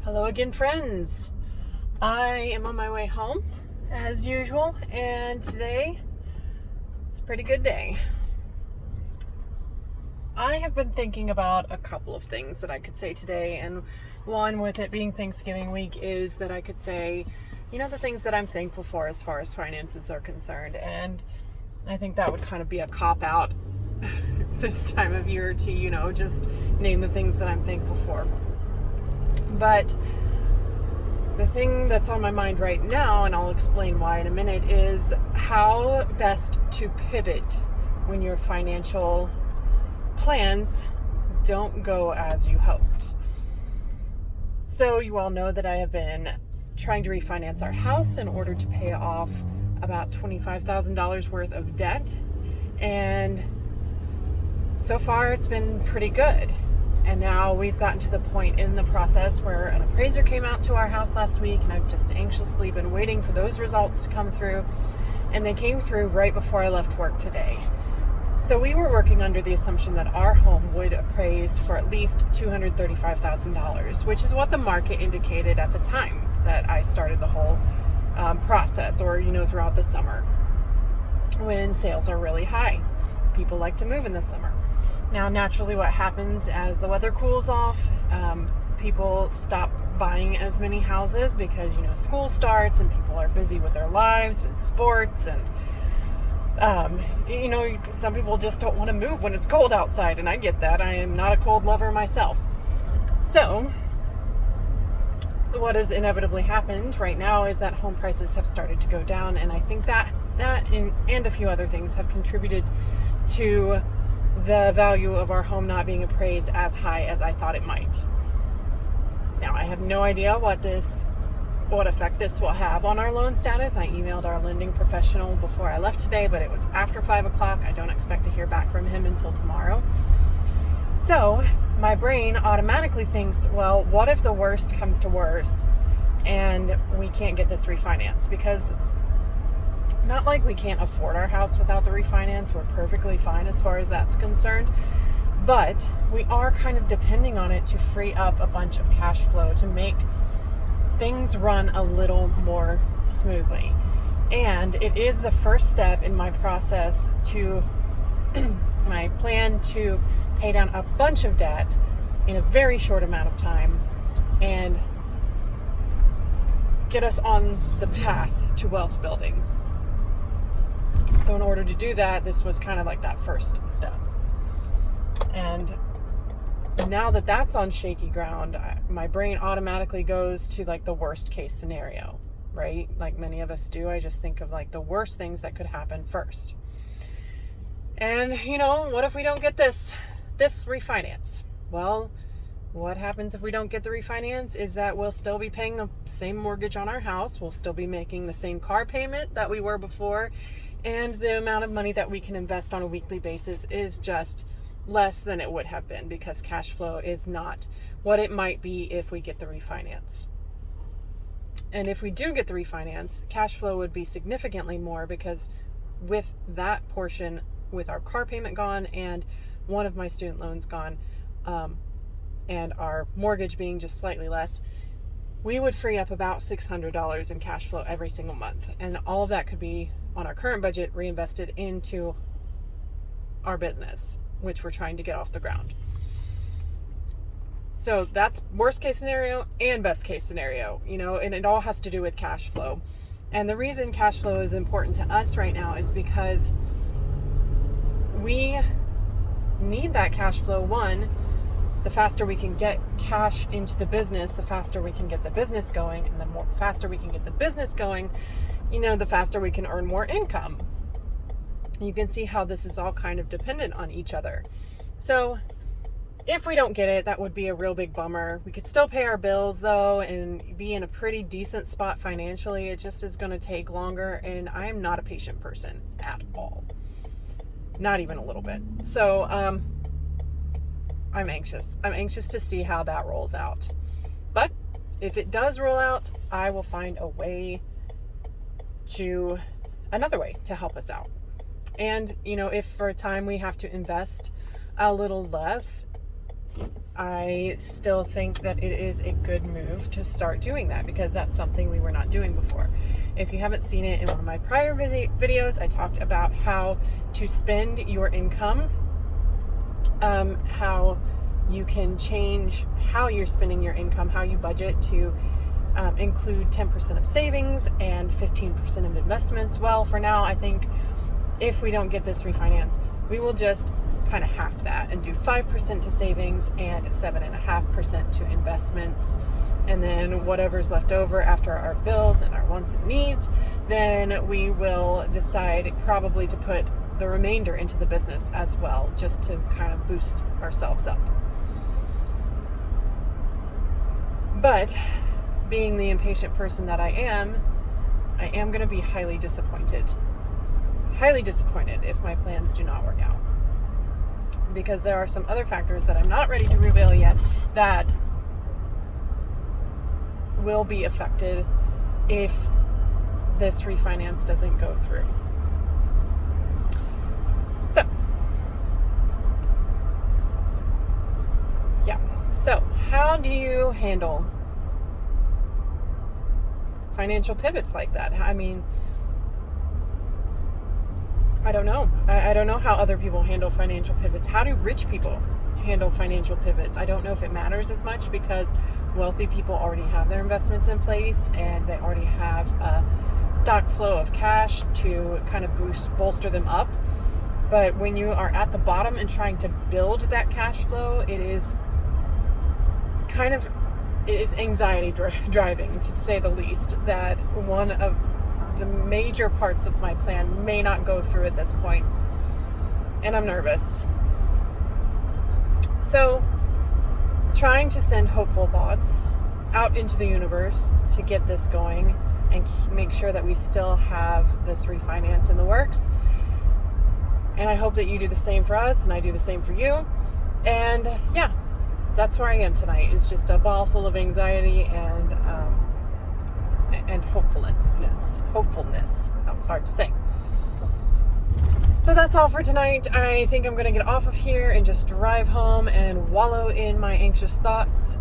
Hello again, friends. I am on my way home as usual, and today it's a pretty good day. I have been thinking about a couple of things that I could say today, and one, with it being Thanksgiving week, is that I could say, the things that I'm thankful for as far as finances are concerned. And I think that would kind of be a cop-out this time of year to, just name the things that I'm thankful for. But the thing that's on my mind right now, and I'll explain why in a minute, is how best to pivot when your financial plans don't go as you hoped. So you all know that I have been trying to refinance our house in order to pay off about $25,000 worth of debt. And so far it's been pretty good. And now we've gotten to the point in the process where an appraiser came out to our house last week, and I've just anxiously been waiting for those results to come through. And they came through right before I left work today. So we were working under the assumption that our home would appraise for at least $235,000, which is what the market indicated at the time that I started the whole process, or, throughout the summer when sales are really high. People like to move in the summer. Now, naturally, what happens as the weather cools off, people stop buying as many houses because, school starts and people are busy with their lives and sports. And, some people just don't want to move when it's cold outside. And I get that. I am not a cold lover myself. So what has inevitably happened right now is that home prices have started to go down. And I think that and a few other things have contributed to the value of our home not being appraised as high as I thought it might. Now, I have no idea what effect this will have on our loan status. I emailed our lending professional before I left today, but it was after 5 o'clock. I don't expect to hear back from him until tomorrow. So my brain automatically thinks, well, what if the worst comes to worst and we can't get this refinance? Because not like we can't afford our house without the refinance. We're perfectly fine as far as that's concerned. But we are kind of depending on it to free up a bunch of cash flow to make things run a little more smoothly. And it is the first step in my process to my plan to pay down a bunch of debt in a very short amount of time and get us on the path to wealth building. So in order to do that, this was kind of like that first step. And now that that's on shaky ground, my brain automatically goes to like the worst case scenario, right? Like many of us do. I just think of like the worst things that could happen first. And, what if we don't get this refinance? Well, what happens if we don't get the refinance is that we'll still be paying the same mortgage on our house. We'll still be making the same car payment that we were before. And the amount of money that we can invest on a weekly basis is just less than it would have been because cash flow is not what it might be if we get the refinance. And if we do get the refinance, cash flow would be significantly more because with that portion, with our car payment gone and one of my student loans gone, and our mortgage being just slightly less, we would free up about $600 in cash flow every single month. And all of that could be on our current budget reinvested into our business, which we're trying to get off the ground. So that's worst case scenario and best case scenario, and it all has to do with cash flow. And the reason cash flow is important to us right now is because we need that cash flow. One, the faster we can get cash into the business, the faster we can get the business going. And the faster we can get the business going, the faster we can earn more income. You can see how this is all kind of dependent on each other. So if we don't get it, that would be a real big bummer. We could still pay our bills though and be in a pretty decent spot financially. It just is going to take longer, and I am not a patient person at all. Not even a little bit. So I'm anxious. I'm anxious to see how that rolls out. But if it does roll out, I will find another way to help us out. And, if for a time we have to invest a little less I still think that it is a good move to start doing that, because that's something we were not doing before. If you haven't seen it, in one of my prior videos, I talked about how to spend your income, how you can change how you're spending your income, how you budget to include 10% of savings and 15% of investments. Well, for now, I think if we don't get this refinance, we will just kind of half that and do 5% to savings and 7.5% to investments. And then whatever's left over after our bills and our wants and needs, then we will decide probably to put the remainder into the business as well, just to kind of boost ourselves up. But being the impatient person that I am going to be highly disappointed if my plans do not work out. Because there are some other factors that I'm not ready to reveal yet that will be affected if this refinance doesn't go through. So, yeah. So, how do you handle financial pivots like that? I mean, I don't know. I don't know how other people handle financial pivots. How do rich people handle financial pivots? I don't know if it matters as much, because wealthy people already have their investments in place and they already have a stock flow of cash to kind of bolster them up. But when you are at the bottom and trying to build that cash flow, it is anxiety driving, to say the least, that one of the major parts of my plan may not go through at this point, and I'm nervous. So, trying to send hopeful thoughts out into the universe to get this going and make sure that we still have this refinance in the works. And I hope that you do the same for us, and I do the same for you. And yeah, that's where I am tonight. It's just a ball full of anxiety and hopefulness. That was hard to say. So that's all for tonight. I think I'm going to get off of here and just drive home and wallow in my anxious thoughts,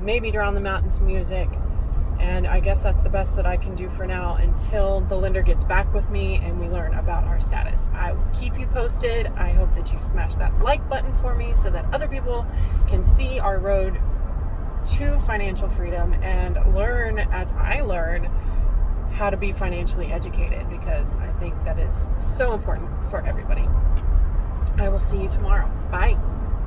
maybe drown them out in some music. And I guess that's the best that I can do for now until the lender gets back with me and we learn about our status. I will keep you posted. I hope that you smash that like button for me so that other people can see our road to financial freedom and learn, as I learn, how to be financially educated, because I think that is so important for everybody. I will see you tomorrow. Bye.